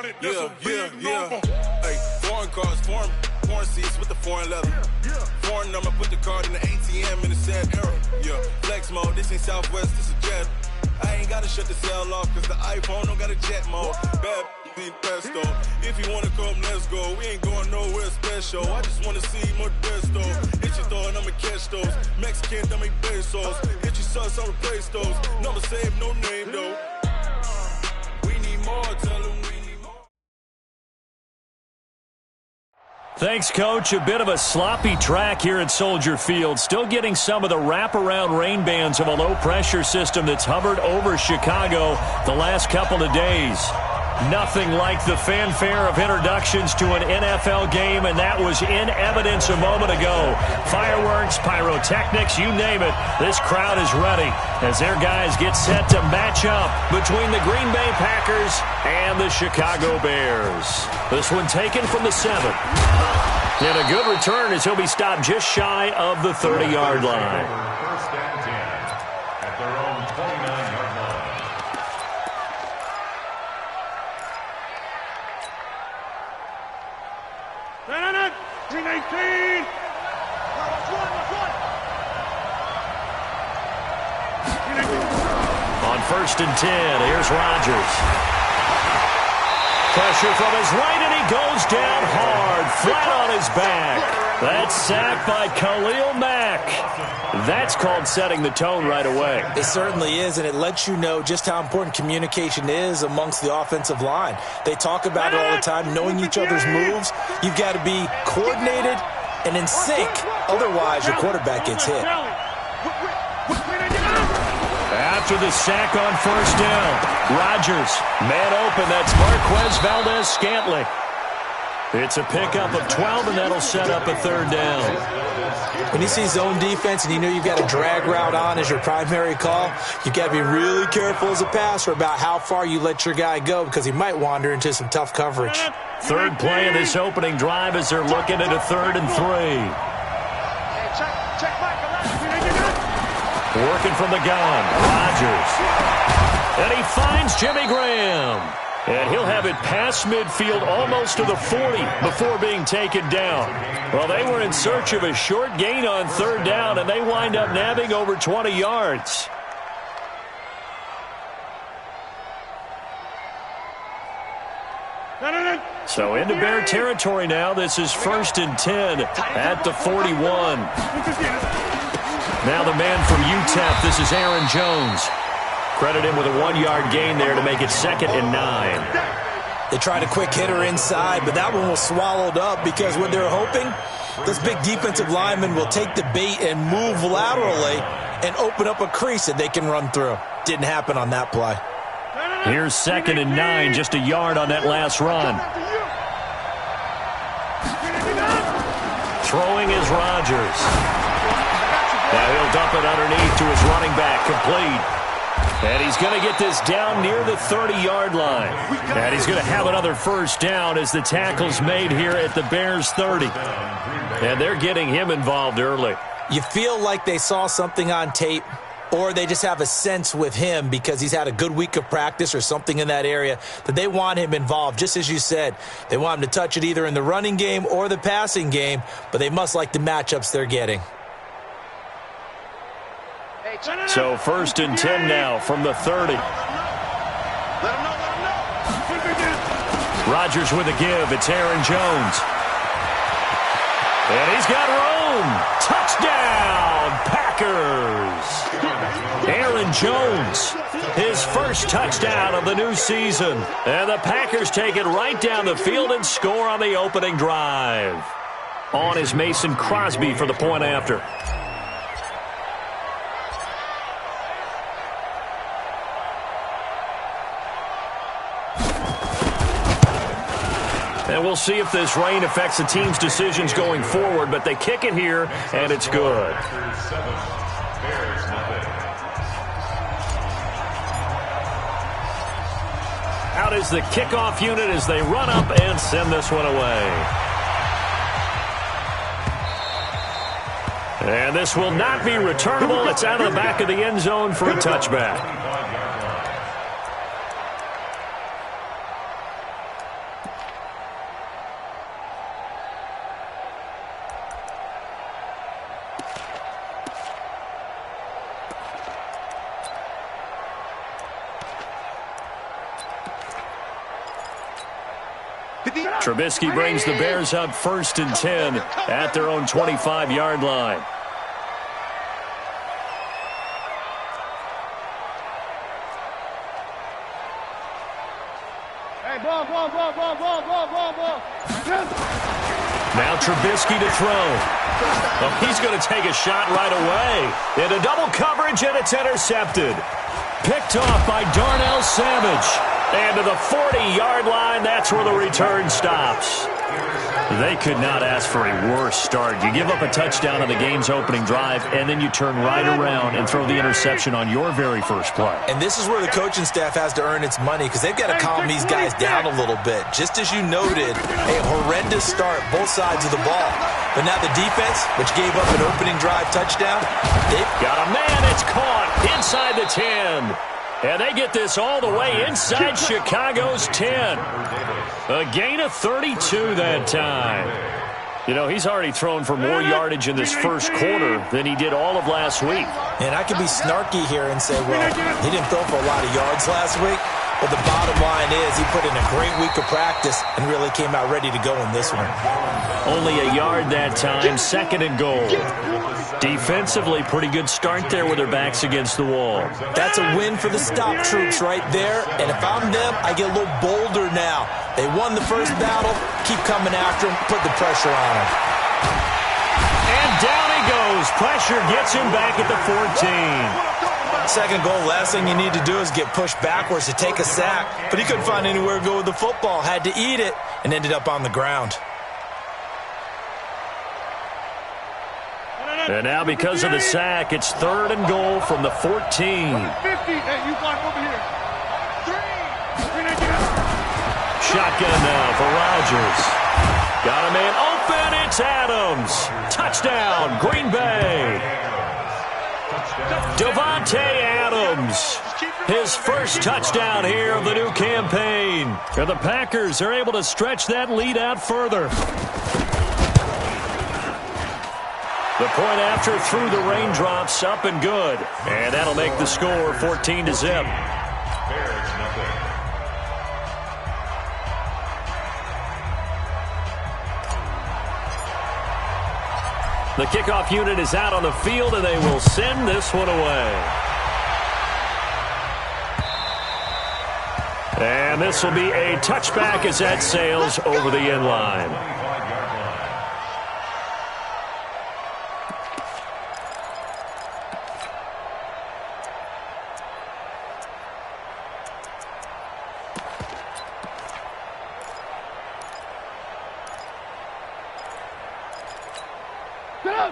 Hey, foreign cars, foreign seats with the foreign leather. Foreign number, put the card in the ATM in the sad era. Yeah, flex mode, this ain't Southwest, this is jet. I ain't gotta shut the cell off, cause the iPhone don't got a jet mode. Bad need pesto. If you wanna come, let's go. We ain't going nowhere special. I just wanna see more Modesto. Hit your throw and I'ma catch those. Mexican, don't make pesos. Hit your sauce, I'll replace those. Number save, no name though. We need more, tell them we need more. Thanks, Coach. A bit of a sloppy track here at Soldier Field. Still getting some of the wraparound rain bands of a low-pressure system that's hovered over Chicago the last couple of days. Nothing like the fanfare of introductions to an NFL game, and that was in evidence a moment ago. Fireworks, pyrotechnics, you name it. This crowd is ready as their guys get set to match up between the Green Bay Packers and the Chicago Bears. This one taken from the 7. And a good return as he'll be stopped just shy of the 30-yard line. First and 10 at their own 29-yard line. Green 18. On first and 10, here's Rodgers. Pressure from his right, and he goes down hard, flat on his back. That's sacked by Khalil Mack. That's called setting the tone right away. It certainly is, and it lets you know just how important communication is amongst the offensive line. They talk about it all the time, knowing each other's moves. You've got to be coordinated and in sync. Otherwise, your quarterback gets hit. After the sack on first down, Rodgers, man open, that's Marquez Valdes-Scantling. It's a pickup of 12, and that'll set up a third down. When you see zone defense and you know you've got a drag route on as your primary call, you've got to be really careful as a passer about how far you let your guy go because he might wander into some tough coverage. Third play of this opening drive as they're looking at a 3rd and 3. Working from the gun, Rodgers. And he finds Jimmy Graham. And he'll have it past midfield almost to the 40 before being taken down. Well, they were in search of a short gain on third down, and they wind up nabbing over 20 yards. So into Bear territory now. This is 1st and 10 at the 41. Now the man from UTEP, this is Aaron Jones. Credit him with a 1-yard gain there to make it 2nd and 9. They tried a quick hitter inside, but that one was swallowed up because what they're hoping, this big defensive lineman will take the bait and move laterally and open up a crease that they can run through. Didn't happen on that play. Here's 2nd and 9, just a yard on that last run. Throwing is Rodgers. Now he'll dump it underneath to his running back, complete. And he's going to get this down near the 30-yard line. And he's going to have another first down as the tackle's made here at the Bears' 30. And they're getting him involved early. You feel like they saw something on tape, or they just have a sense with him because he's had a good week of practice or something in that area that they want him involved. Just as you said, they want him to touch it either in the running game or the passing game, but they must like the matchups they're getting. So 1st and 10 now from the 30. Rodgers with a give. It's Aaron Jones. And he's got room. Touchdown, Packers. Aaron Jones, his first touchdown of the new season. And the Packers take it right down the field and score on the opening drive. On is Mason Crosby for the point after. And we'll see if this rain affects the team's decisions going forward, but they kick it here, and it's good. Out is the kickoff unit as they run up and send this one away. And this will not be returnable. It's out of the back of the end zone for a touchback. Trubisky brings the Bears up 1st and 10 at their own 25-yard line. Now Trubisky to throw. Oh, he's going to take a shot right away. Into double coverage, and it's intercepted. Picked off by Darnell Savage. And to the 40-yard line, that's where the return stops. They could not ask for a worse start. You give up a touchdown on the game's opening drive, and then you turn right around and throw the interception on your very first play. And this is where the coaching staff has to earn its money, because they've got to calm these guys down a little bit. Just as you noted, a horrendous start, both sides of the ball. But now the defense, which gave up an opening drive touchdown, they've got a man. It's caught inside the 10. And they get this all the way inside Chicago's 10. A gain of 32 that time. You know, he's already thrown for more yardage in this first quarter than he did all of last week. And I could be snarky here and say, well, he didn't throw for a lot of yards last week. But the bottom line is he put in a great week of practice and really came out ready to go in this one. Only a yard that time, 2nd and goal. Defensively, pretty good start there with their backs against the wall. That's a win for the stop troops right there. And if I'm them, I get a little bolder now. They won the first battle. Keep coming after him. Put the pressure on him. And down he goes. Pressure gets him back at the 14. 2nd goal, last thing you need to do is get pushed backwards to take a sack. But he couldn't find anywhere to go with the football. Had to eat it and ended up on the ground. And now because of the sack, it's 3rd and goal from the 14. 50. Hey, you block over here. 3. Shotgun now for Rodgers. Got a man open. It's Adams. Touchdown, Green Bay. Davante Adams, his first touchdown here of the new campaign. And the Packers are able to stretch that lead out further. The point after through the raindrops, up and good. And that'll make the score 14-0. The kickoff unit is out on the field, and they will send this one away. And this will be a touchback as that sails over the end line.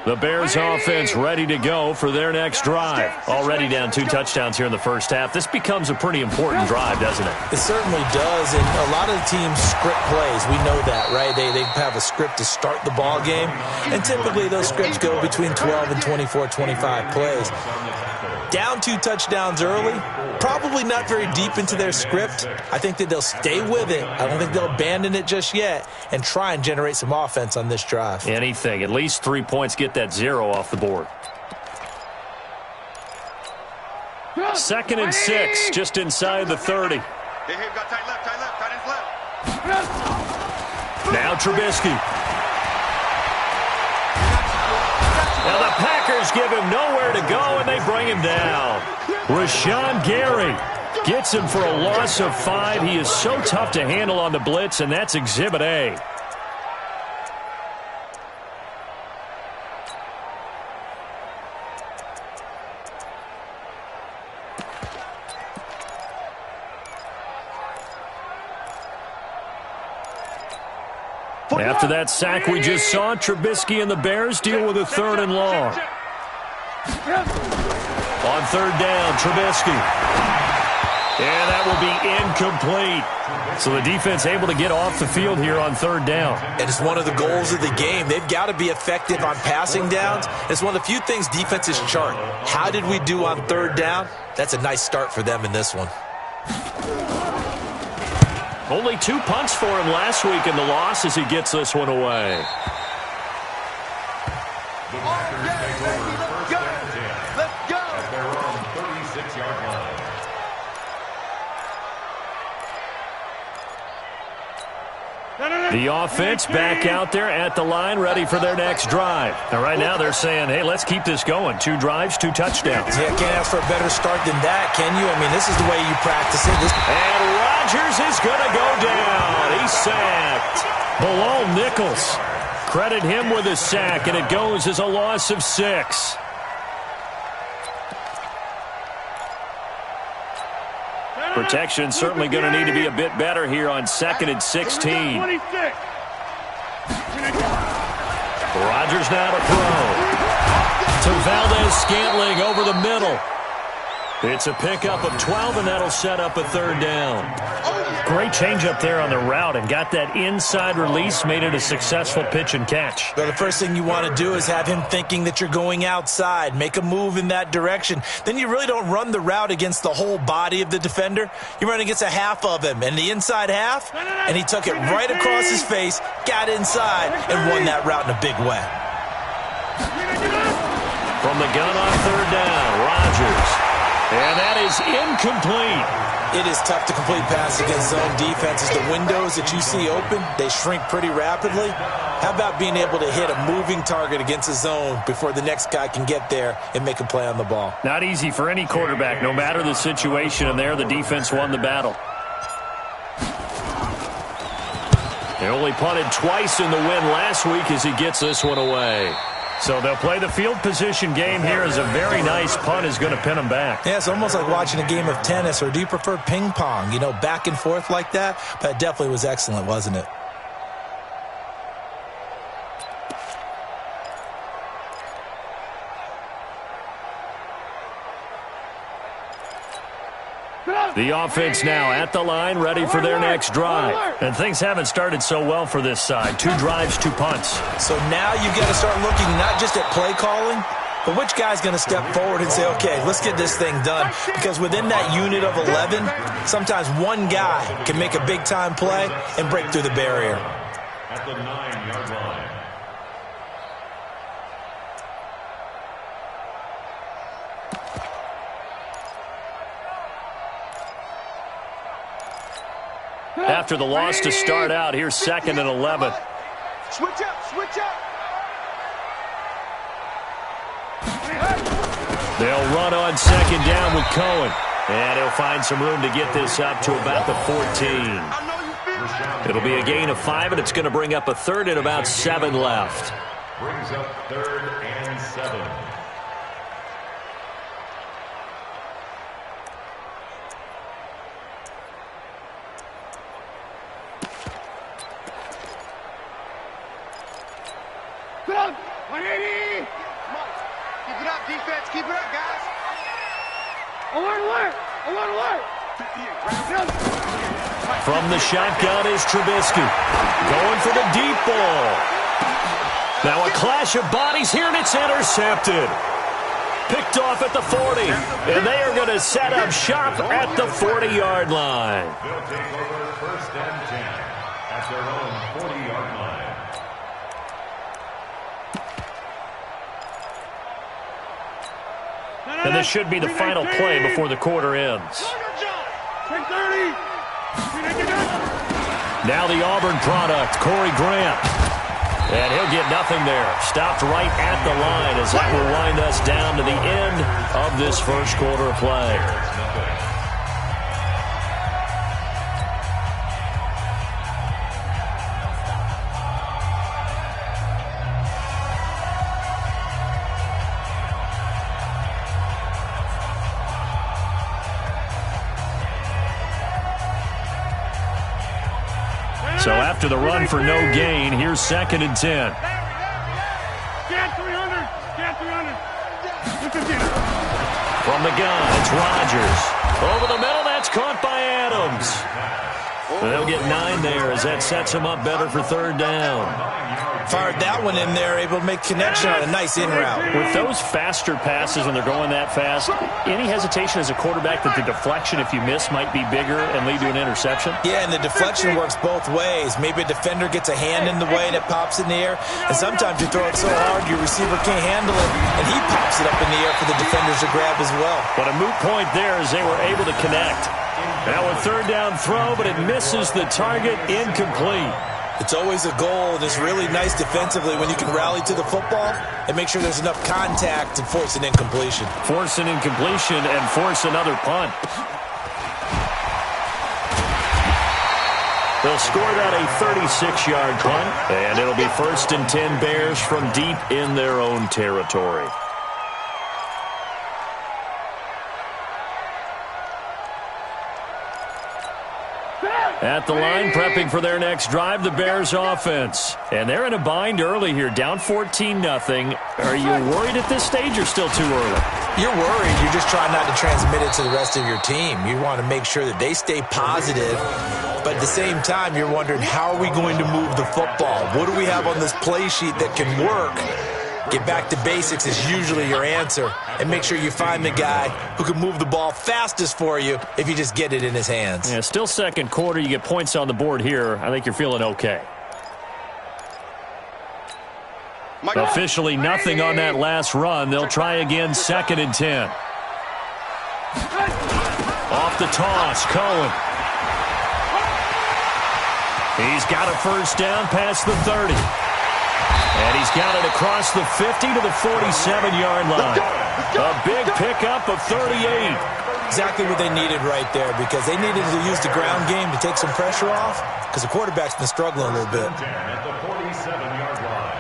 The Bears offense ready to go for their next drive. Already down 2 touchdowns here in the first half. This becomes a pretty important drive, doesn't it? It certainly does, and a lot of the teams script plays. We know that, right? They have a script to start the ball game, and typically those scripts go between 12 and 24, 25 plays. Down 2 touchdowns early, probably not very deep into their script. I think that they'll stay with it. I don't think they'll abandon it just yet and try and generate some offense on this drive. Anything. At least 3 points, get that 0 off the board. 2nd and 6, just inside the 30. Now Trubisky. Now the Packers give him nowhere to go, and they bring him down. Rashawn Gary gets him for a loss of 5. He is so tough to handle on the blitz, and that's Exhibit A. After that sack we just saw, Trubisky and the Bears deal with a 3rd and long. On 3rd down, Trubisky. And that will be incomplete. So the defense able to get off the field here on 3rd down. And it's one of the goals of the game. They've got to be effective on passing downs. It's one of the few things defenses chart. How did we do on 3rd down? That's a nice start for them in this one. Only 2 punts for him last week in the loss as he gets this one away. The Packers take over first and 10 at their own 36-yard line. The offense back out there at the line, ready for their next drive. And right now they're saying, hey, let's keep this going. 2 drives, 2 touchdowns. Yeah, can't ask for a better start than that, can you? I mean, this is the way you practice it. And Rodgers is going to go down. He's sacked. Bilal Nichols. Credit him with a sack, and it goes as a loss of 6. Protection certainly going to need to be a bit better here on 2nd and 16. Rodgers now to throw. To Valdez-Scantling over the middle. It's a pickup of 12, and that'll set up a 3rd down. Great change up there on the route and got that inside release, made it a successful pitch and catch. So the first thing you want to do is have him thinking that you're going outside, make a move in that direction. Then you really don't run the route against the whole body of the defender. You run against a half of him, and the inside half, and he took it right across his face, got inside, and won that route in a big way. From the gun on 3rd down, Rodgers. And that is incomplete. It is tough to complete passes against zone defenses. The windows that you see open, they shrink pretty rapidly. How about being able to hit a moving target against a zone before the next guy can get there and make a play on the ball? Not easy for any quarterback, no matter the situation, and there the defense won the battle. They only punted twice in the win last week as he gets this one away. So they'll play the field position game here as a very nice punt is going to pin them back. Yeah, it's almost like watching a game of tennis, or do you prefer ping pong? You know, back and forth like that? But it definitely was excellent, wasn't it? The offense now at the line, ready for their next drive. And things haven't started so well for this side. 2 drives, 2 punts. So now you've got to start looking not just at play calling, but which guy's going to step forward and say, okay, let's get this thing done. Because within that unit of 11, sometimes one guy can make a big-time play and break through the barrier. At the 9-yard line. After the loss to start out, here's 2nd and 11. Switch up, switch up. They'll run on 2nd down with Cohen. And he'll find some room to get this up to about the 14. It'll be a gain of 5, and it's going to bring up a 3rd and about 7 left. Brings up 3rd and 7. Good on. 180. Keep it up, defense. Keep it up, guys. Alert. From the shotgun is Trubisky. Going for the deep ball. Now a clash of bodies here, and it's intercepted. Picked off at the 40. And they are going to set up shop at the 40-yard line. They'll take over 1st and 10 at their own 40-yard line. And this should be the final play before the quarter ends. Now the Auburn product, Corey Grant. And he'll get nothing there. Stopped right at the line as that will wind us down to the end of this first quarter of play. So after the run for no gain, here's 2nd and 10. Scan 300. From the gun, it's Rodgers. Over the middle, that's caught by Adams. They'll get 9 there as that sets them up better for 3rd down. Fired that one in there, able to make connection on a nice in route. With those faster passes when they're going that fast, any hesitation as a quarterback that the deflection, if you miss, might be bigger and lead to an interception? Yeah, and the deflection works both ways. Maybe a defender gets a hand in the way and it pops in the air. And sometimes you throw it so hard your receiver can't handle it, and he pops it up in the air for the defenders to grab as well. But a moot point there as they were able to connect. Now a 3rd down throw, but it misses the target, incomplete. It's always a goal, and it's really nice defensively when you can rally to the football and make sure there's enough contact to force an incompletion. Force an incompletion and force another punt. They'll score that a 36-yard punt, and it'll be 1st and 10 Bears from deep in their own territory. At the line, prepping for their next drive, the Bears offense. And they're in a bind early here, down 14-0. Are you worried at this stage or still too early? You're worried. You're just trying not to transmit it to the rest of your team. You want to make sure that they stay positive. But at the same time, you're wondering, how are we going to move the football? What do we have on this play sheet that can work? Get back to basics is usually your answer. And make sure you find the guy who can move the ball fastest for you if you just get it in his hands. Yeah, still second quarter. You get points on the board here. I think you're feeling okay. Officially nothing on that last run. They'll try again, 2nd and 10. Off the toss, Cohen. He's got a first down past the 30. And he's got it across the 50 to the 47-yard line. A big pickup of 38. Exactly what they needed right there, because they needed to use the ground game to take some pressure off, because the quarterback's been struggling a little bit. At the 47-yard line.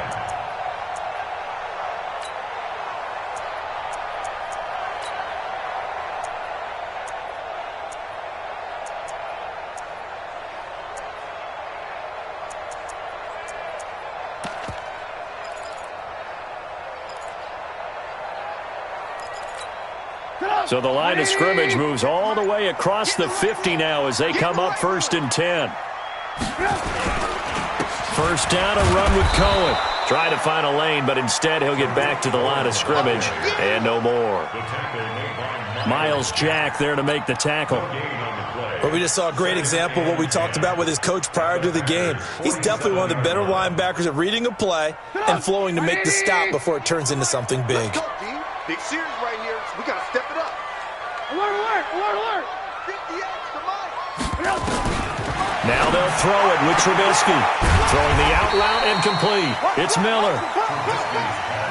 So the line of scrimmage moves all the way across the 50 now as they come up 1st and 10. First down, a run with Cohen. Try to find a lane, but instead he'll get back to the line of scrimmage and no more. Miles Jack there to make the tackle. Well, we just saw a great example of what we talked about with his coach prior to the game. He's definitely one of the better linebackers at reading a play and flowing to make the stop before it turns into something big. Big series right here. We got to step it up. Alert, alert, alert, alert. 50 extra miles. Now they'll throw it with Trubisky. Throwing the out route incomplete. It's Miller.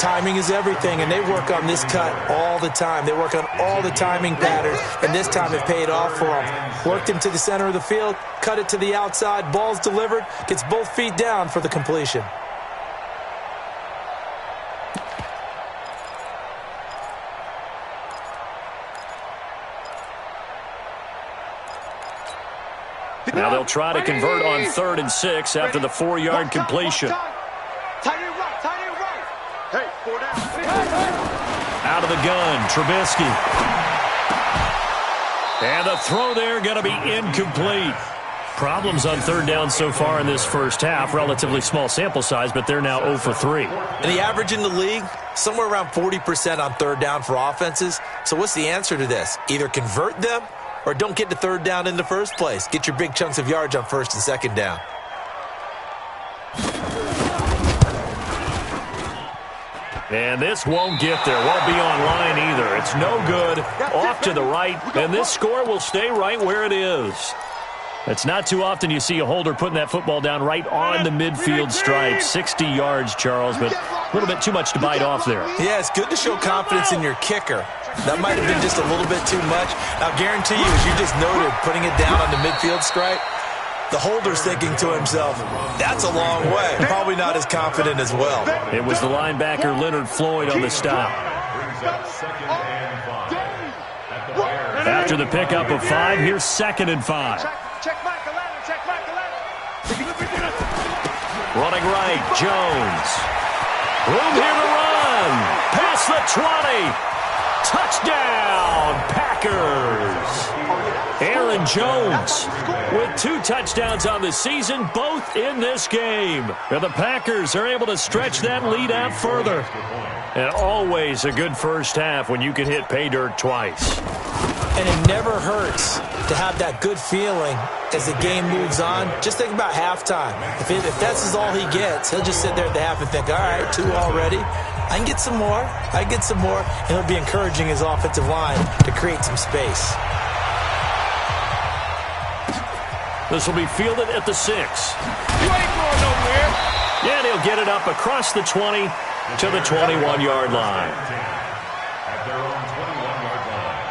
Timing is everything, and they work on this cut all the time. They work on all the timing patterns, and this time it paid off for them. Worked him to the center of the field, cut it to the outside, ball's delivered, gets both feet down for the completion. Now they'll try to convert on 3rd and 6 after the 4-yard completion. Out of the gun, Trubisky. And the throw there going to be incomplete. Problems on 3rd down so far in this first half. Relatively small sample size, but they're now 0 for 3. And the average in the league, somewhere around 40% on 3rd down for offenses. So what's the answer to this? Either convert them or don't get to 3rd down in the first place. Get your big chunks of yards on 1st and 2nd down. And this won't get there. Won't be online either. It's no good. Off to the right. And this score will stay right where it is. It's not too often you see a holder putting that football down right on the midfield stripe. 60 yards, Charles, but a little bit too much to bite off there. Yeah, it's good to show confidence in your kicker. That might have been just a little bit too much. I'll guarantee you, as you just noted, putting it down on the midfield stripe, the holder's thinking to himself, that's a long way. Probably not as confident as well. It was the linebacker Leonard Floyd on the stop. After the pickup of 5, here's 2nd and 5. Running right, Jones. Room here to run. Past the 20. Touchdown, Packers. Aaron Jones with 2 touchdowns on the season, both in this game. And the Packers are able to stretch that lead out further. And always a good first half when you can hit pay dirt twice. And it never hurts to have that good feeling as the game moves on. Just think about halftime. If that's all he gets, he'll just sit there at the half and think, all right, 2 already. I can get some more. I can get some more. And he'll be encouraging his offensive line to create some space. This will be fielded at the 6. You ain't going And he'll get it up across the 20 to the 21-yard line. At their own 21-yard line.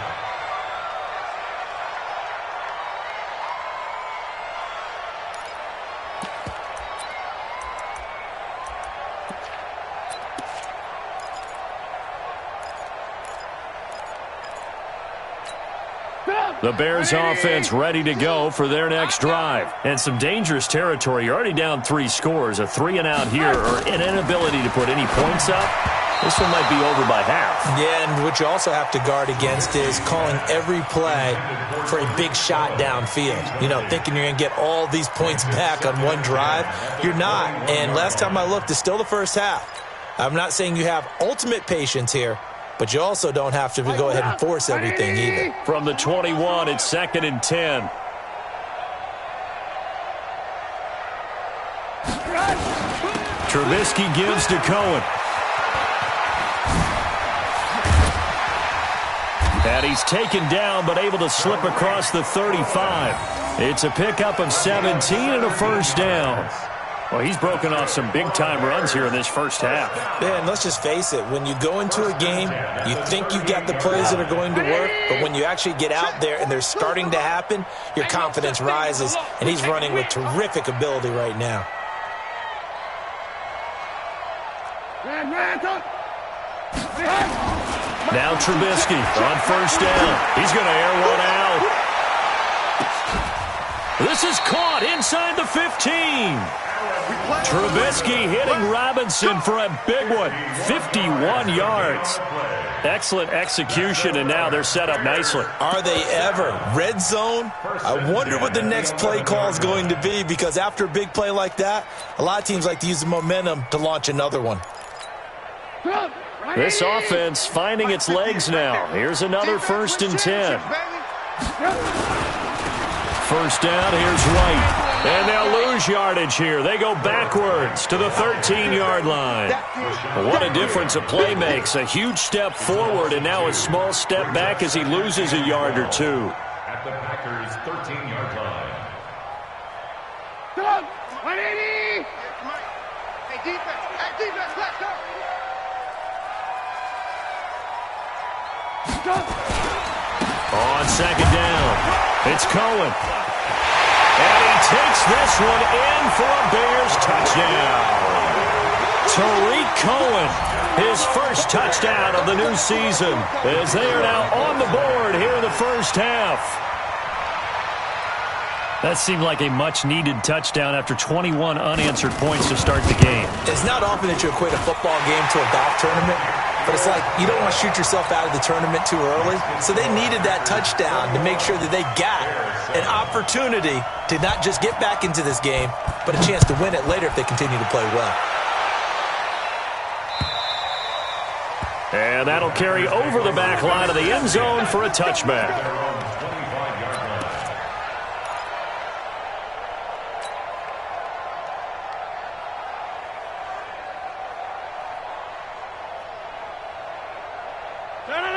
The Bears offense ready to go for their next drive. And some dangerous territory. You're already down 3 scores. A 3-and-out here or an inability to put any points up. This one might be over by half. Yeah, and what you also have to guard against is calling every play for a big shot downfield. You know, thinking you're going to get all these points back on one drive. You're not. And last time I looked, it's still the first half. I'm not saying you have ultimate patience here, but you also don't have to go ahead and force everything either. From the 21, it's 2nd and 10. Trubisky gives to Cohen. And he's taken down, but able to slip across the 35. It's a pickup of 17 and a first down. Well, he's broken off some big-time runs here in this first half. Yeah, and let's just face it. When you go into a game, you think you've got the plays that are going to work, but when you actually get out there and they're starting to happen, your confidence rises, and he's running with terrific ability right now. Now Trubisky on first down. He's going to air one out. This is caught inside the 15. Trubisky hitting Robinson for a big one. 51 yards. Excellent execution, and now they're set up nicely. Are they ever? Red zone? I wonder what the next play call is going to be, because after a big play like that, a lot of teams like to use the momentum to launch another one. This offense finding its legs now. Here's another 1st and 10. First down, here's White. And they'll lose yardage here. They go backwards to the 13-yard line. What a difference a play makes. A huge step forward and now a small step back as he loses a yard or two. At the Packers' 13-yard line. Come on, 180. Hey, defense, let's go. On second down, it's Cohen. And he takes this one in for a Bears touchdown. Tariq Cohen, his first touchdown of the new season, as they are now on the board here in the first half. That seemed like a much-needed touchdown after 21 unanswered points to start the game. It's not often that you equate a football game to a golf tournament, but it's like you don't want to shoot yourself out of the tournament too early. So they needed that touchdown to make sure that they got an opportunity to not just get back into this game, but a chance to win it later if they continue to play well. And that'll carry over the back line of the end zone for a touchback.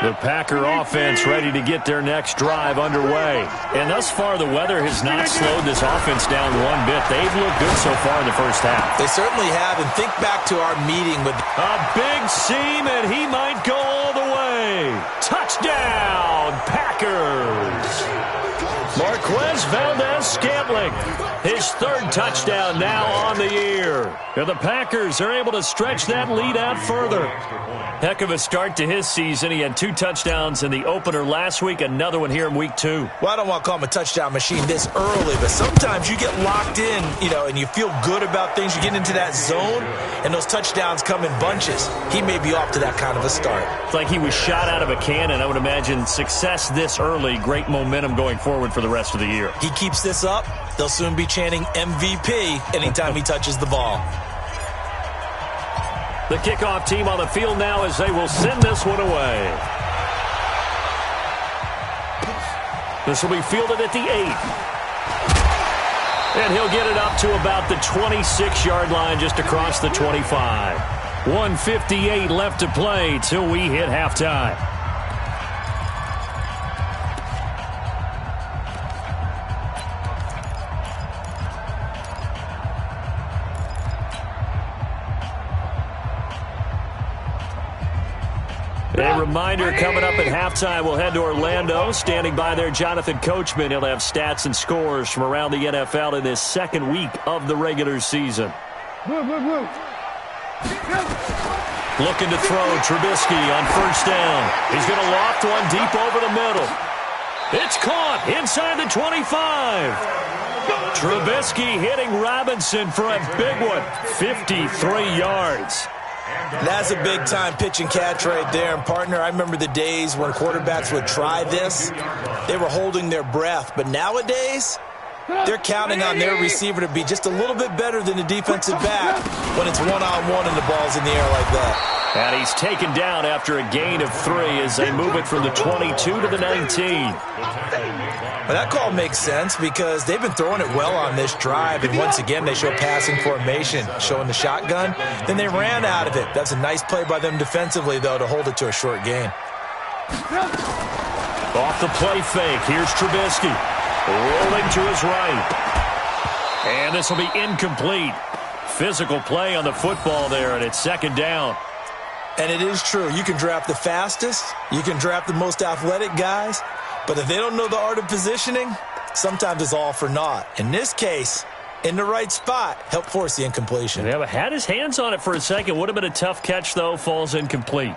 The Packer offense ready to get their next drive underway. And thus far, the weather has not slowed this offense down one bit. They've looked good so far in the first half. They certainly have, and think back to our meeting with... A big seam, and he might go all the way. Touchdown, Packers! Marquez Valdez-Scantling, his 3rd touchdown now on the year. And the Packers are able to stretch that lead out further. Heck of a start to his season. He had 2 touchdowns in the opener last week, another one here in week 2. Well, I don't want to call him a touchdown machine this early, but sometimes you get locked in, and you feel good about things. You get into that zone, and those touchdowns come in bunches. He may be off to that kind of a start. It's like he was shot out of a cannon. I would imagine success this early, great momentum going forward for the rest of the year. He keeps this up, they'll soon be chanting MVP anytime he touches the ball. The kickoff team on the field now as they will send this one away. This will be fielded at the 8. And he'll get it up to about the 26-yard line just across the 25. 1:58 left to play till we hit halftime. A reminder coming up at halftime, we'll head to Orlando. Standing by there, Jonathan Coachman. He'll have stats and scores from around the NFL in this second week of the regular season. Move. Looking to throw, Trubisky on first down. He's going to loft one deep over the middle. It's caught inside the 25. Trubisky hitting Robinson for a big one, 53 yards. That's a big-time pitch and catch right there. And, partner, I remember the days when quarterbacks would try this. They were holding their breath. But nowadays, they're counting on their receiver to be just a little bit better than the defensive back when it's one-on-one and the ball's in the air like that. And he's taken down after a gain of 3 as they move it from the 22 to the 19. Well, that call makes sense because they've been throwing it well on this drive, and once again they show passing formation, showing the shotgun. Then they ran out of it. That's a nice play by them defensively, though, to hold it to a short gain. Off the play fake, here's Trubisky. Rolling to his right. And this will be incomplete. Physical play on the football there, and it's second down. And it is true. You can draft the fastest. You can draft the most athletic guys. But if they don't know the art of positioning, sometimes it's all for naught. In this case, in the right spot, help force the incompletion. Yeah, but had his hands on it for a second. Would have been a tough catch, though. Falls incomplete.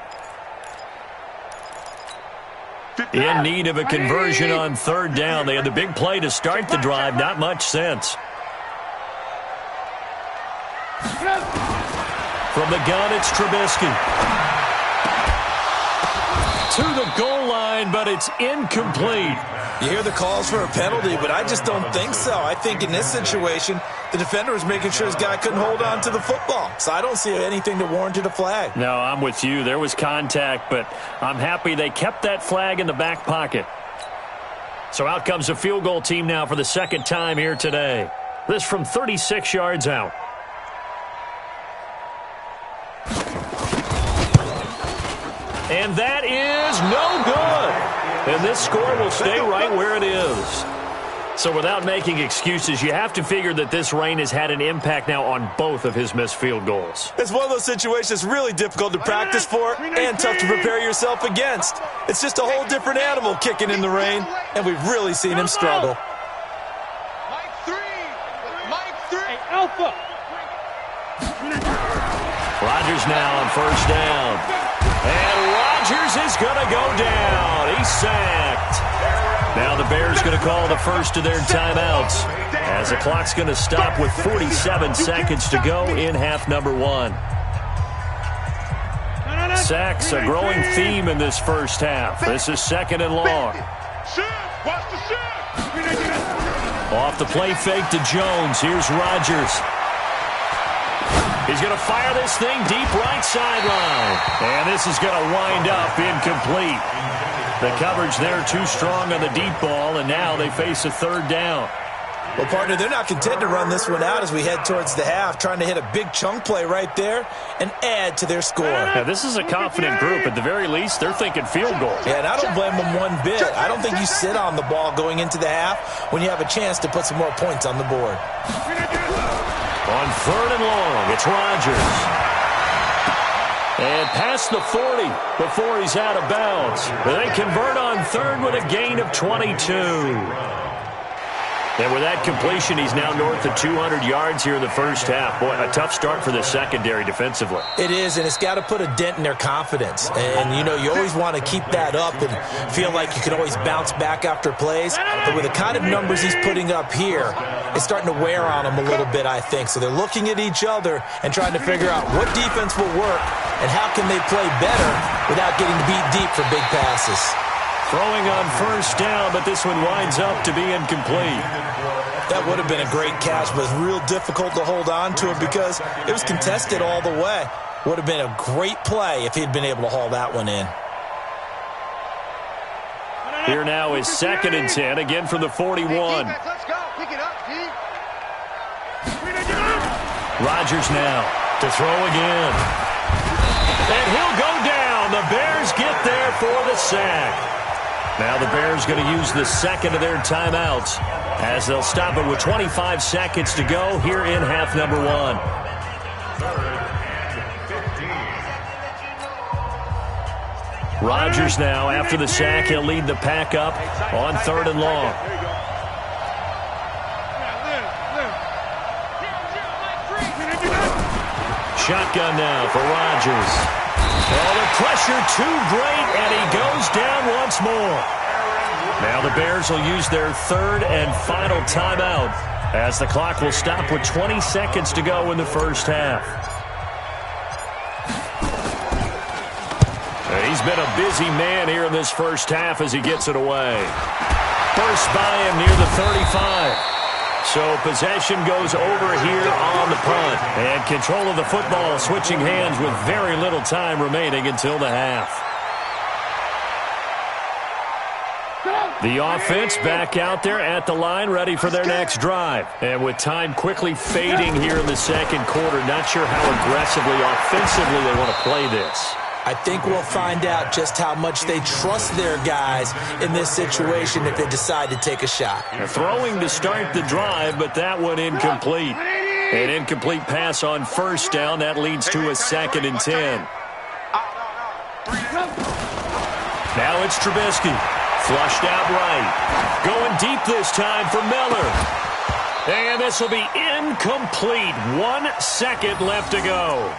In need of a conversion on third down. They had the big play to start the drive. Not much sense. From the gun, it's Trubisky. To the goal line, but it's incomplete. You hear the calls for a penalty, but I just don't think so. I think in this situation, the defender was making sure his guy couldn't hold on to the football. So I don't see anything that warranted a flag. No, I'm with you. There was contact, but I'm happy they kept that flag in the back pocket. So out comes a field goal team now for the second time here today. This from 36 yards out. And that is no good. And this score will stay right where it is. So without making excuses, you have to figure that this rain has had an impact now on both of his missed field goals. It's one of those situations really difficult to practice for and tough to prepare yourself against. It's just a whole different animal kicking in the rain, and we've really seen him struggle. Hey, Alpha. Rodgers now on first down. And Rodgers is going to go down. He's sacked. Now the Bears going to call the first of their timeouts as the clock's going to stop with 47 seconds to go in half number 1. Sacks, a growing theme in this first half. This is second and long. Off the play fake to Jones. Here's Rodgers. He's going to fire this thing deep right sideline. And this is going to wind up incomplete. The coverage there too strong on the deep ball, and now they face a third down. Well, partner, they're not content to run this one out as we head towards the half, trying to hit a big chunk play right there and add to their score. Now, this is a confident group. At the very least, they're thinking field goal. Yeah, and I don't blame them one bit. I don't think you sit on the ball going into the half when you have a chance to put some more points on the board. On third and long, it's Rodgers. And past the 40 before he's out of bounds. They convert on third with a gain of 22. And with that completion, he's now north of 200 yards here in the first half. Boy, a tough start for the secondary defensively. It is, and it's got to put a dent in their confidence. And, you know, you always want to keep that up and feel like you can always bounce back after plays. But with the kind of numbers he's putting up here, it's starting to wear on them a little bit, I think. So they're looking at each other and trying to figure out what defense will work and how can they play better without getting beat deep for big passes. Throwing on first down, but this one winds up to be incomplete. That would have been a great catch, but it's real difficult to hold on to it because it was contested all the way. Would have been a great play if he'd been able to haul that one in. Here now is second and 10, again from the 41. Let's go. Pick it up, Pete. Rodgers now to throw again. And he'll go down. The Bears get there for the sack. Now the Bears going to use the second of their timeouts as they'll stop it with 25 seconds to go here in half number 1. Rodgers now, after the sack, he'll lead the pack up on 3rd and long. Shotgun now for Rodgers. Oh, the pressure too great, and he goes down once more. Now the Bears will use their 3rd and final timeout as the clock will stop with 20 seconds to go in the first half. He's been a busy man here in this first half as he gets it away. First by him near the 35. So possession goes over here on the punt. And control of the football switching hands with very little time remaining until the half. The offense back out there at the line, ready for their next drive. And with time quickly fading here in the second quarter, not sure how aggressively, offensively they want to play this. I think we'll find out just how much they trust their guys in this situation if they decide to take a shot. They're throwing to start the drive, but that one incomplete. An incomplete pass on first down. That leads to a 2nd and 10. Now it's Trubisky. Flushed out right. Going deep this time for Miller. And this will be incomplete. 1 second left to go.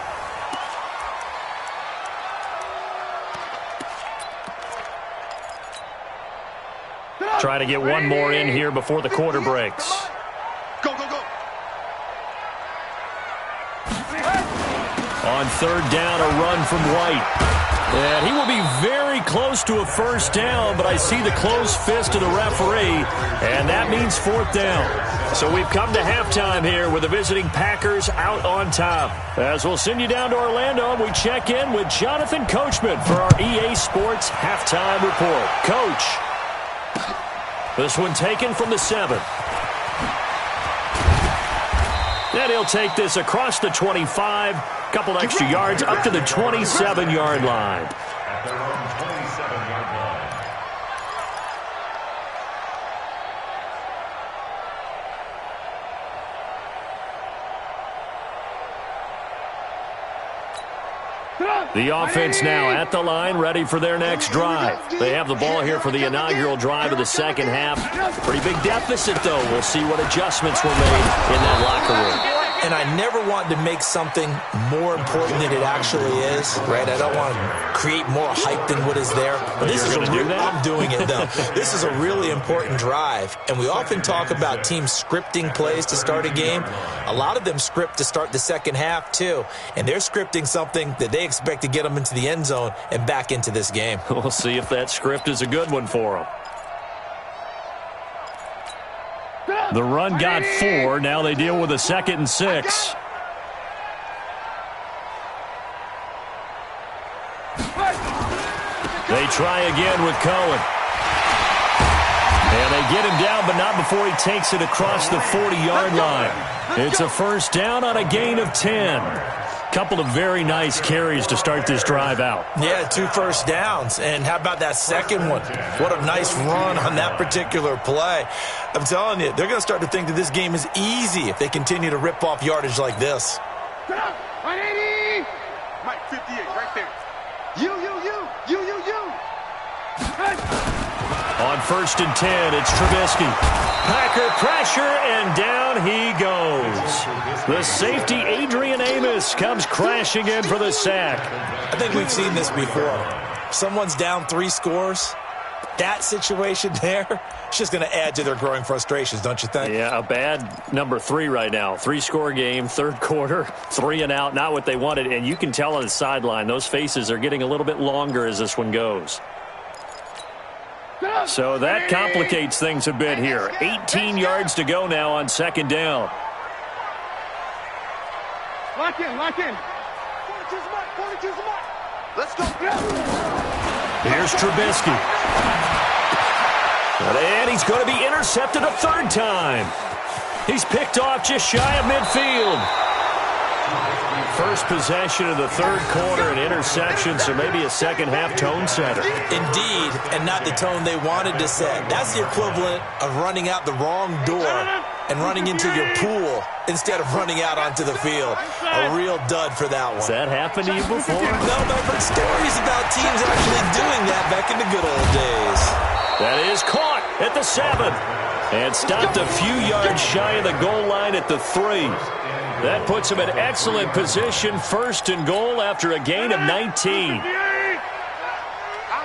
Try to get one more in here before the quarter breaks. Go, go, go. On 3rd down, a run from White. And he will be very close to a first down, but I see the closed fist of the referee, and that means 4th down. So we've come to halftime here with the visiting Packers out on top. As we'll send you down to Orlando, we check in with Jonathan Coachman for our EA Sports Halftime Report. Coach. This one taken from the 7. And he'll take this across the 25. Couple extra yards up to the 27-yard line. At their own 27-yard line. The offense now at the line, ready for their next drive. They have the ball here for the inaugural drive of the second half. Pretty big deficit, though. We'll see what adjustments were made in that locker room. And I never want to make something more important than it actually is, right? I don't want to create more hype than what is there. But this is I'm doing it, though. This is a really important drive. And we often talk about teams scripting plays to start a game. A lot of them script to start the second half, too. And they're scripting something that they expect to get them into the end zone and back into this game. We'll see if that script is a good one for them. The run got 4. Now they deal with a 2nd and 6. They try again with Cohen. And they get him down, but not before he takes it across the 40-yard line. It's a first down on a gain of 10. Couple of very nice carries to start this drive out. Yeah, 2 first downs. And how about that second one? What a nice run on that particular play. I'm telling you, they're going to start to think that this game is easy if they continue to rip off yardage like this. 180! Mike, 58, right there. You. On 1st and 10, it's Trubisky. Packer pressure, and down he goes. The safety, Adrian Amos, comes crashing in for the sack. I think we've seen this before. Someone's down 3 scores. That situation there, it's just going to add to their growing frustrations, don't you think? Yeah, a bad number 3 right now. 3-score game, 3rd quarter, 3 and out, not what they wanted. And you can tell on the sideline, those faces are getting a little bit longer as this one goes. So that complicates things a bit here. 18 yards to go now on 2nd down. Lock in. 42's the mark. Let's go. Here's Trubisky. And he's going to be intercepted a 3rd time. He's picked off just shy of midfield. First possession of the third quarter, an interception, so maybe a second-half tone setter. Indeed, and not the tone they wanted to set. That's the equivalent of running out the wrong door and running into your pool instead of running out onto the field. A real dud for that one. Has that happened to you before? No, but I've heard stories about teams actually doing that back in the good old days. That is caught at the 7. And stopped a few yards shy of the goal line at the 3. That puts him in excellent position, first and goal after a gain of 19. I'm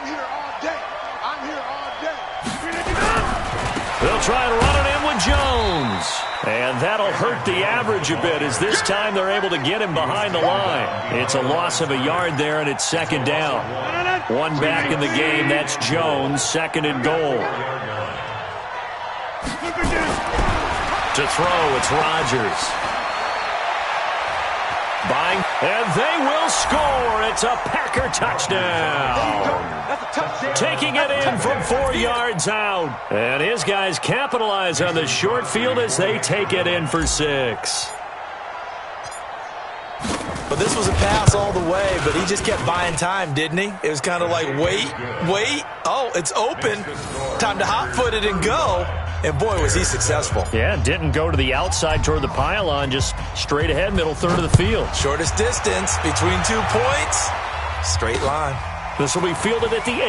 here all day. I'm here all day. They'll try and run it in with Jones. And that'll hurt the average a bit as this time they're able to get him behind the line. It's a loss of a yard there, and it's second down. One back in the game. That's Jones, second and goal. To throw, it's Rodgers. Buying, and they will score. It's a Packer touchdown. Taking it in from 4 yards out. And his guys capitalize on the short field as they take it in for 6. But this was a pass all the way, but he just kept buying time, didn't he? It was kind of like, wait. Oh, it's open. Time to hot-foot it and go. And, boy, was he successful. Yeah, didn't go to the outside toward the pylon, just straight ahead, middle third of the field. Shortest distance between 2 points, straight line. This will be fielded at the 8.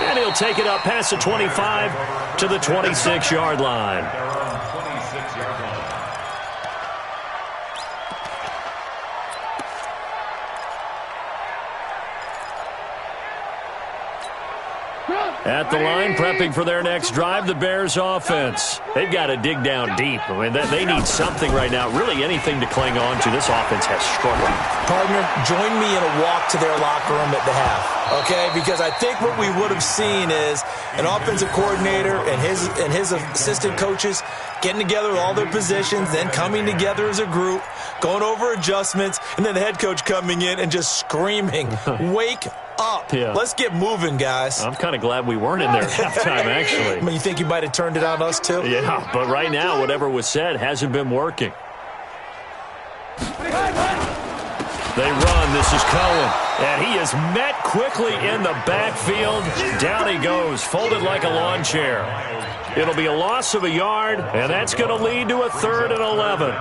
And he'll take it up past the 25 to the 26-yard line. At the line, prepping for their next drive, the Bears offense. They've got to dig down deep. I mean, they need something right now, really anything to cling on to. This offense has struggled. Partner, join me in a walk to their locker room at the half, okay? Because I think what we would have seen is an offensive coordinator and his assistant coaches getting together with all their positions, then coming together as a group, going over adjustments, and then the head coach coming in and just screaming, wake up. Yeah. Let's get moving, guys. I'm kind of glad we weren't in there at halftime, actually. I mean, you think you might have turned it on us, too? Yeah, but right now, whatever was said hasn't been working. They run. This is Cohen. And he is met quickly in the backfield. Down he goes, folded like a lawn chair. It'll be a loss of a yard, and that's going to lead to a 3rd and 11.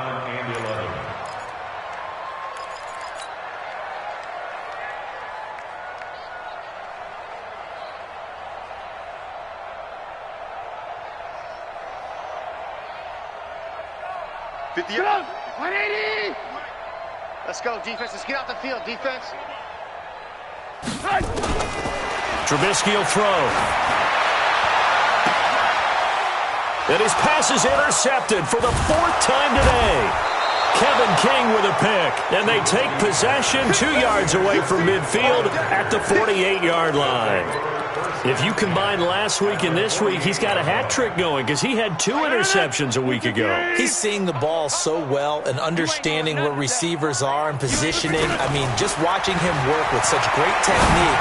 Get up! 180! Let's go, defense. Let's get out the field, defense. Trubisky will throw. And his pass is intercepted for the 4th time today. Kevin King with a pick. And they take possession 2 yards away from midfield at the 48-yard line. If you combine last week and this week, he's got a hat trick going because he had 2 interceptions a week ago. He's seeing the ball so well and understanding where receivers are and positioning. I mean, just watching him work with such great technique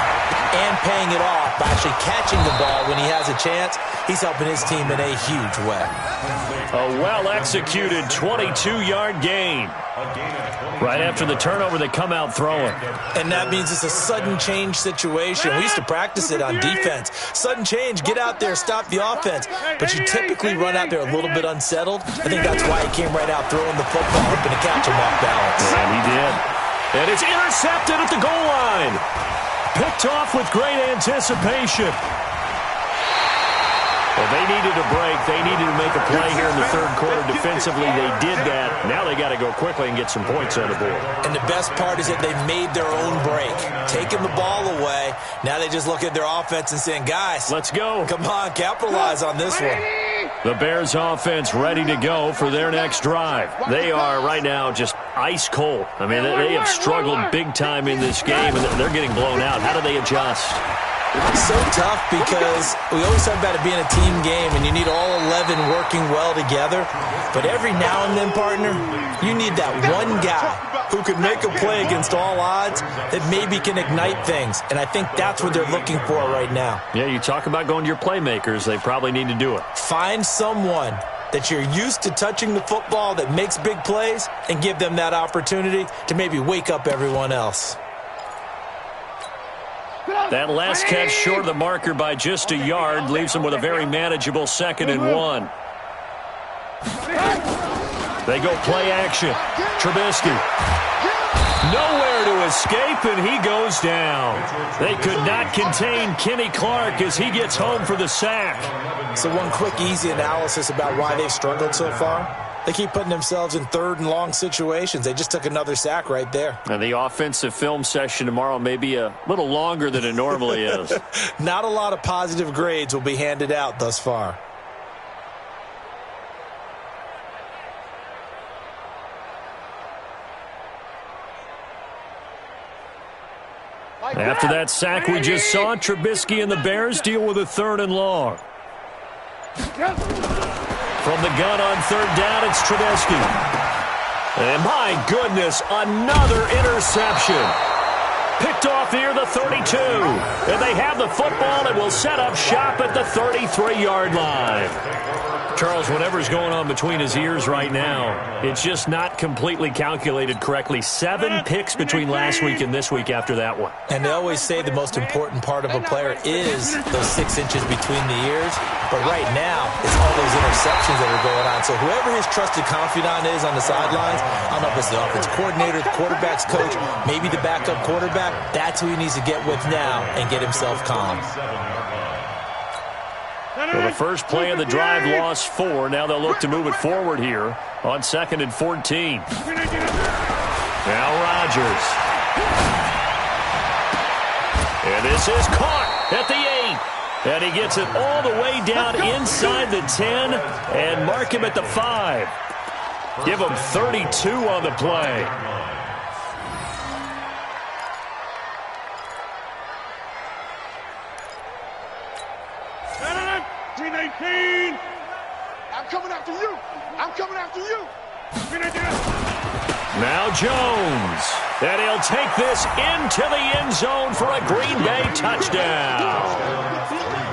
and paying it off by actually catching the ball when he has a chance, he's helping his team in a huge way. A well-executed 22-yard gain. Right after the turnover, they come out throwing. And that means it's a sudden change situation. We used to practice it on defense. Sudden change, get out there, stop the offense. But you typically run out there a little bit unsettled. I think that's why he came right out throwing the football, hoping to catch him off balance. And he did. And it's intercepted at the goal line. Picked off with great anticipation. Well, they needed a break. They needed to make a play here in the 3rd quarter. Defensively, they did that. Now they got to go quickly and get some points on the board. And the best part is that they made their own break. Taking the ball away. Now they just look at their offense and saying, guys, let's go. Come on, capitalize on this one. The Bears offense ready to go for their next drive. They are right now just ice cold. I mean, they have struggled big time in this game, and they're getting blown out. How do they adjust? It's so tough because we always talk about it being a team game and you need all 11 working well together. But every now and then, partner, you need that one guy who can make a play against all odds that maybe can ignite things. And I think that's what they're looking for right now. Yeah, you talk about going to your playmakers. They probably need to do it. Find someone that you're used to touching the football that makes big plays and give them that opportunity to maybe wake up everyone else. That last catch short of the marker by just a yard leaves them with a very manageable 2nd and 1. They go play action. Trubisky. Nowhere to escape, and he goes down. They could not contain Kenny Clark as he gets home for the sack. So one quick, easy analysis about why they've struggled so far. They keep putting themselves in 3rd and long situations. They just took another sack right there. And the offensive film session tomorrow may be a little longer than it normally is. Not a lot of positive grades will be handed out thus far. After that sack we just saw, Trubisky and the Bears deal with a 3rd and long. From the gun on 3rd down, it's Trubisky. And my goodness, another interception. Picked off near the 32. And they have the football and will set up shop at the 33-yard line. Charles, whatever's going on between his ears right now, it's just not completely calculated correctly. 7 picks between last week and this week after that one. And they always say the most important part of a player is those 6 inches between the ears. But right now, it's all those interceptions that are going on. So whoever his trusted confidant is on the sidelines, I don't know if it's the offensive coordinator, the quarterback's coach, maybe the backup quarterback, that's who he needs to get with now and get himself calm. Well, the first play of the drive lost 4. Now they'll look to move it forward here on 2nd and 14. Now Rodgers. And this is caught at the 8. And he gets it all the way down inside the 10 and mark him at the 5. Give him 32 on the play. I'm coming after you. I'm coming after you. Now Jones. And he'll take this into the end zone for a Green Bay touchdown.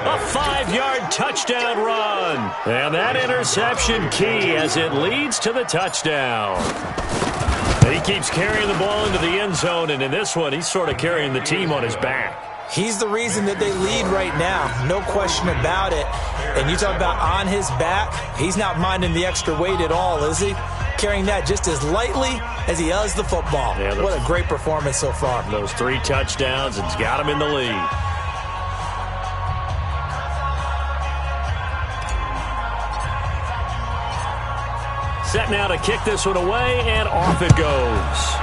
A 5-yard touchdown run. And that interception key as it leads to the touchdown. And he keeps carrying the ball into the end zone, and in this one, he's sort of carrying the team on his back. He's the reason that they lead right now. No question about it. And you talk about on his back, he's not minding the extra weight at all, is he? Carrying that just as lightly as he does the football. Yeah, what a great performance so far. Those 3 touchdowns, it's got him in the lead. Set now to kick this one away, and off it goes.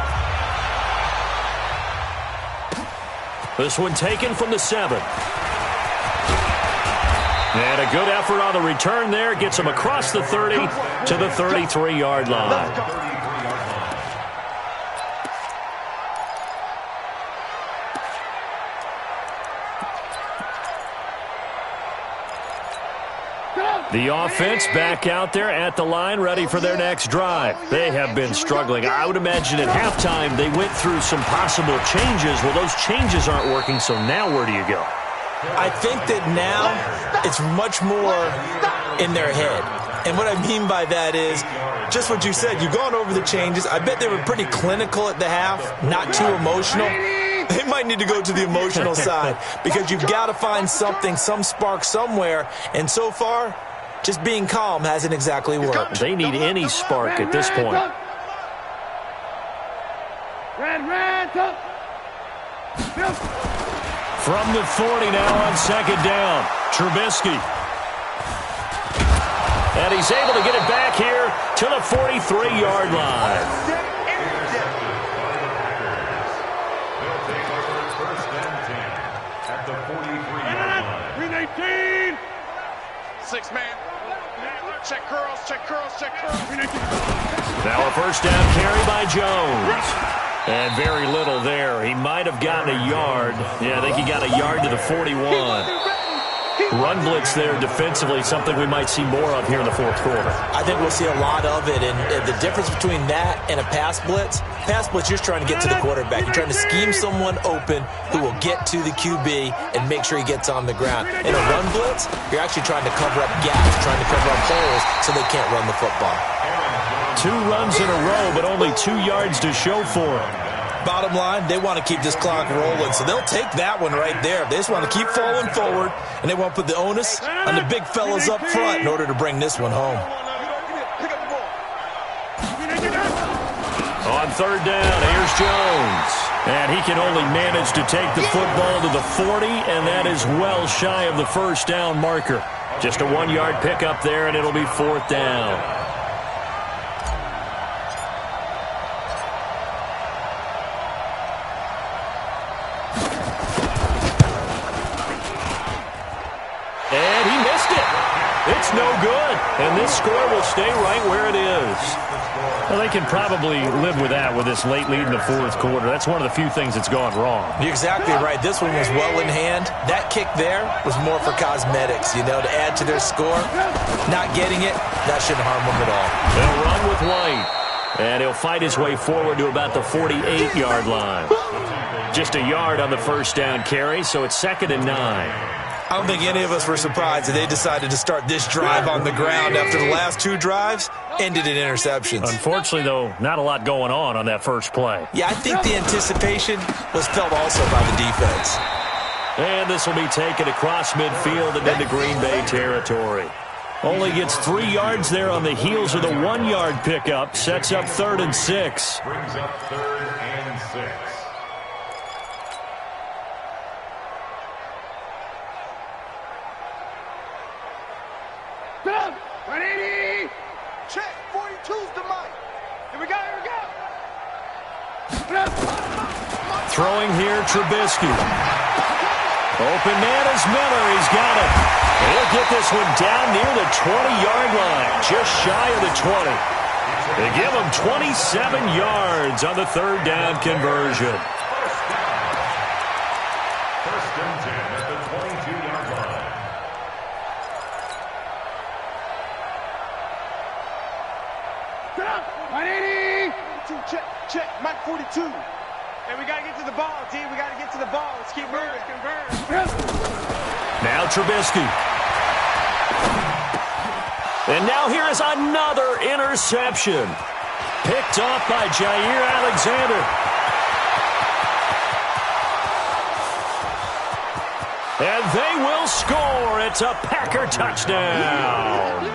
This one taken from the 7. And a good effort on the return there. Gets him across the 30 to the 33-yard line. The offense back out there at the line, ready for their next drive. They have been struggling. I would imagine at halftime they went through some possible changes. Well, those changes aren't working, so now where do you go? I think that now it's much more in their head. And what I mean by that is just what you said. You've gone over the changes. I bet they were pretty clinical at the half, not too emotional. They might need to go to the emotional side because you've got to find something, some spark somewhere. And so far, just being calm hasn't exactly worked. They need any spark at this point. From the 40 now on 2nd down, Trubisky. And he's able to get it back here to the 43-yard line. They'll take over 1st and 10 at the 43-yard line. 6-man. Check curls, check curls, check curls. Now a 1st down carry by Jones. And very little there. He might have gotten a yard. Yeah, I think he got a yard to the 41. Run blitz there defensively, something we might see more of here in the 4th quarter. I think we'll see a lot of it. And the difference between that and a pass blitz, you're trying to get to the quarterback. You're trying to scheme someone open who will get to the QB and make sure he gets on the ground. In a run blitz, you're actually trying to cover up gaps, trying to cover up holes so they can't run the football. 2 runs in a row, but only 2 yards to show for it. Bottom line, they want to keep this clock rolling, so they'll take that one right there. They just want to keep falling forward, and they want to put the onus on the big fellas up front in order to bring this one home. On 3rd down, here's Jones. And he can only manage to take the football to the 40, and that is well shy of the 1st down marker. Just a 1-yard pickup there, and it'll be 4th down. And he missed it. It's no good. And this score will stay right where it is. Well, they can probably live with that with this late lead in the 4th quarter. That's one of the few things that's gone wrong. You're exactly right. This one was well in hand. That kick there was more for cosmetics, to add to their score. Not getting it, that shouldn't harm them at all. They'll run with White. And he'll fight his way forward to about the 48-yard line. Just a yard on the 1st down carry, so it's 2nd and 9. I don't think any of us were surprised that they decided to start this drive on the ground after the last 2 drives ended in interceptions. Unfortunately, though, not a lot going on that first play. Yeah, I think the anticipation was felt also by the defense. And this will be taken across midfield and into Green Bay territory. Only gets 3 yards there on the heels of the 1-yard pickup. Sets up 3rd and 6. Brings up 3rd and 6. Check, 42's the mic. Here we go. Throwing here, Trubisky. Open man is Miller. He's got it. He'll get this one down near the 20-yard line, just shy of the 20. They give him 27 yards on the 3rd down conversion. First and 10 at the 22-yard line. Check, Mike 42. Hey, we got to get to the ball, D. We got to get to the ball. Let's keep moving. Now Trubisky. And now here is another interception. Picked off by Jair Alexander. And they will score. It's a Packer touchdown.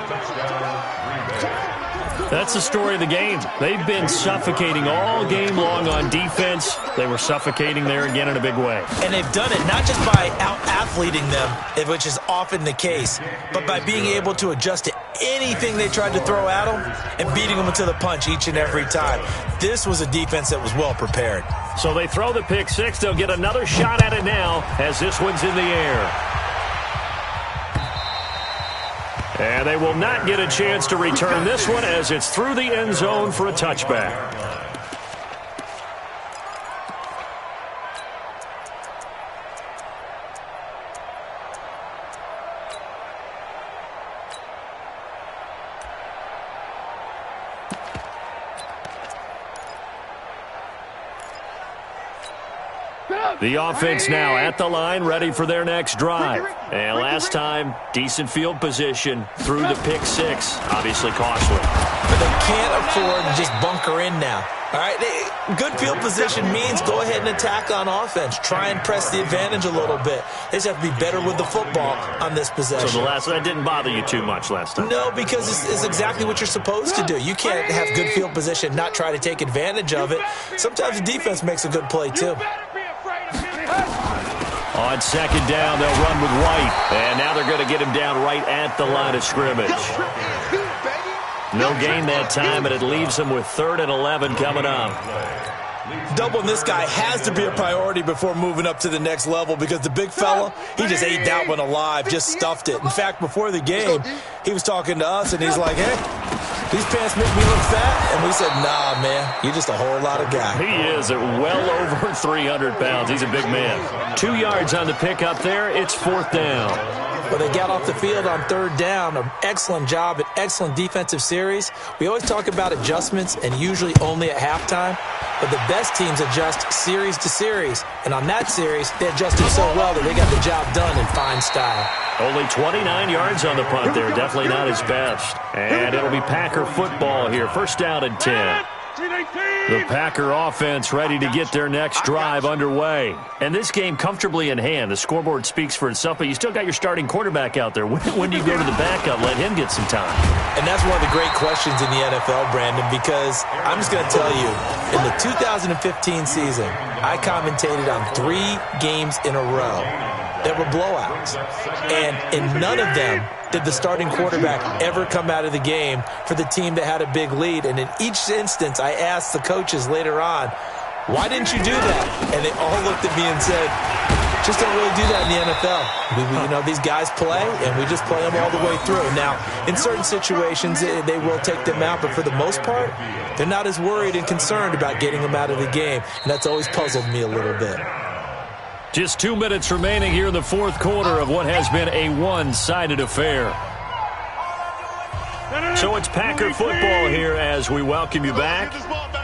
That's the story of the game. They've been suffocating all game long on defense. They were suffocating there again in a big way. And they've done it not just by out-athleting them, which is often the case, but by being able to adjust to anything they tried to throw at them and beating them to the punch each and every time. This was a defense that was well prepared. So they throw the pick 6. They'll get another shot at it now as this one's in the air. And they will not get a chance to return this one as it's through the end zone for a touchback. The offense now at the line, ready for their next drive. And last time, decent field position through the pick 6. Obviously costly. But they can't afford to just bunker in now. All right, good field position means go ahead and attack on offense. Try and press the advantage a little bit. They just have to be better with the football on this possession. So that didn't bother you too much last time? No, because it's exactly what you're supposed to do. You can't have good field position, not try to take advantage of it. Sometimes the defense makes a good play, too. On 2nd down, they'll run with White. And now they're going to get him down right at the line of scrimmage. No gain that time, and it leaves them with 3rd and 11 coming up. Doubling this guy has to be a priority before moving up to the next level because the big fella, he just ate that one alive, just stuffed it. In fact, before the game, he was talking to us, and he's like, hey, these pants make me look fat. And we said, nah, man, you're just a whole lot of guy. He is at well over 300 pounds. He's a big man. 2 yards on the pickup there. It's 4th down. Well, they got off the field on third down. An excellent job, an excellent defensive series. We always talk about adjustments, and usually only at halftime. But the best teams adjust series to series. And on that series, they adjusted so well that they got the job done in fine style. Only 29 yards on the punt there. Definitely not his best. And it'll be Packer football here. First down and 10. The Packer offense ready to get their next drive underway. And this game comfortably in hand. The scoreboard speaks for itself, but you still got your starting quarterback out there. When do you go to the backup, let him get some time? And that's one of the great questions in the NFL, Brandon, because I'm just going to tell you, in the 2015 season, I commentated on 3 games in a row that were blowouts. And in none of them did the starting quarterback ever come out of the game for the team that had a big lead. And in each instance, I asked the coaches later on, why didn't you do that? And they all looked at me and said, just don't really do that in the NFL. These guys play, and we just play them all the way through. Now, in certain situations, they will take them out, but for the most part, they're not as worried and concerned about getting them out of the game. And that's always puzzled me a little bit. Just 2 minutes remaining here in the fourth quarter of what has been a one-sided affair. So it's Packer football here as we welcome you back.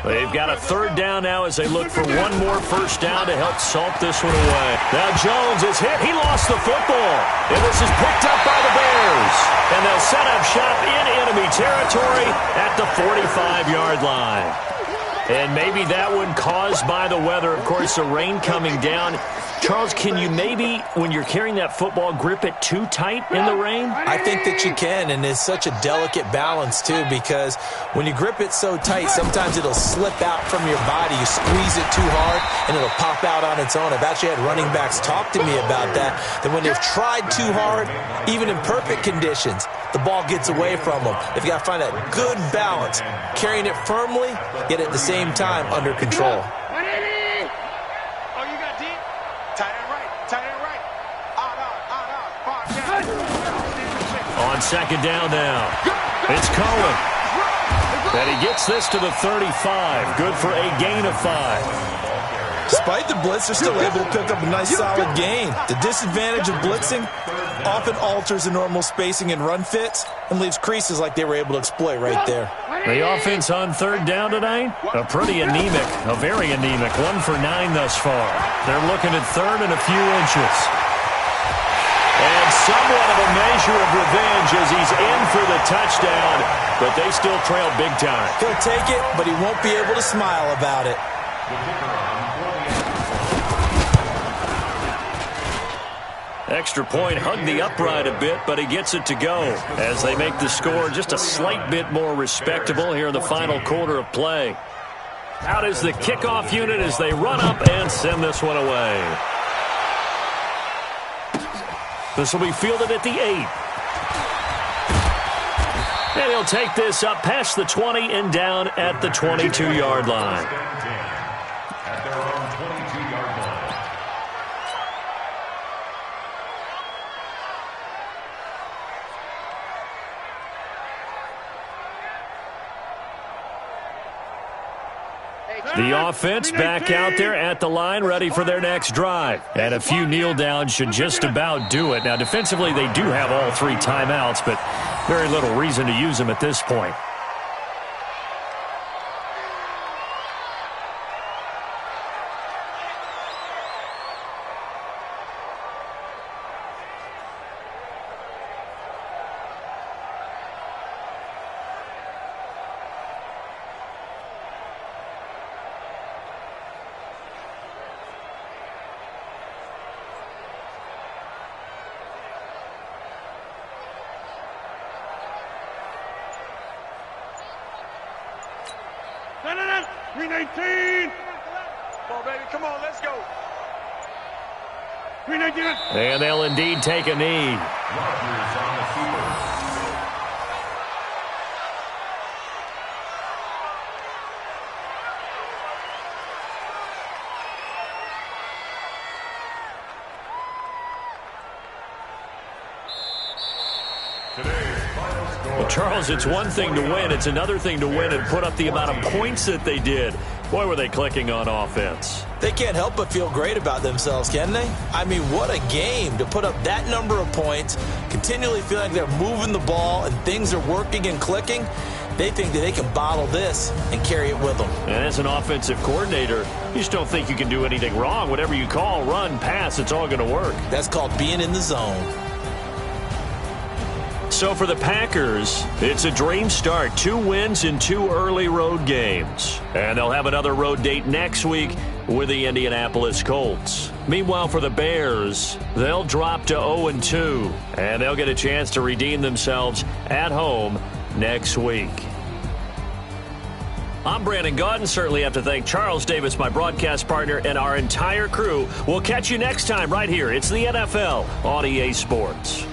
They've got a third down now as they look for one more first down to help salt this one away. Now Jones is hit. He lost the football. And this is picked up by the Bears. And they'll set up shop in enemy territory at the 45-yard line. And maybe that one caused by the weather. Of course, the rain coming down. Charles, can you maybe, when you're carrying that football, grip it too tight in the rain? I think that you can, and it's such a delicate balance, too, because when you grip it so tight, sometimes it'll slip out from your body. You squeeze it too hard, and it'll pop out on its own. I've actually had running backs talk to me about that when they've tried too hard, even in perfect conditions, the ball gets away from them. They've got to find that good balance, carrying it firmly, yet at the same time under control. On second down now, it's Cohen. And he gets this to the 35. Good for a gain of 5. Despite the blitz, they're still able to pick up a nice solid gain. The disadvantage of blitzing often alters the normal spacing and run fits and leaves creases like they were able to exploit right there. The offense on third down tonight, a very anemic 1 for 9 thus far. They're looking at third and a few inches. And somewhat of a measure of revenge as he's in for the touchdown, but they still trail big time. He'll take it, but he won't be able to smile about it. Extra point hugged the upright a bit, but he gets it to go as they make the score just a slight bit more respectable here in the final quarter of play. Out is the kickoff unit as they run up and send this one away. This will be fielded at the 8. And he'll take this up past the 20 and down at the 22-yard line. At their own 22-yard line. The offense back out there at the line, ready for their next drive. And a few kneel downs should just about do it. Now, defensively, they do have all 3 timeouts, but very little reason to use them at this point. And they'll indeed take a knee. Well, Charles, it's one thing to win. It's another thing to win and put up the amount of points that they did. Boy, were they clicking on offense. They can't help but feel great about themselves, can they? I mean, what a game to put up that number of points, continually feeling like they're moving the ball and things are working and clicking. They think that they can bottle this and carry it with them. And as an offensive coordinator, you just don't think you can do anything wrong. Whatever you call, run, pass, it's all going to work. That's called being in the zone. So for the Packers, it's a dream start. 2 wins in 2 early road games. And they'll have another road date next week with the Indianapolis Colts. Meanwhile, for the Bears, they'll drop to 0-2. And they'll get a chance to redeem themselves at home next week. I'm Brandon Gaudin. Certainly have to thank Charles Davis, my broadcast partner, and our entire crew. We'll catch you next time right here. It's the NFL on EA Sports.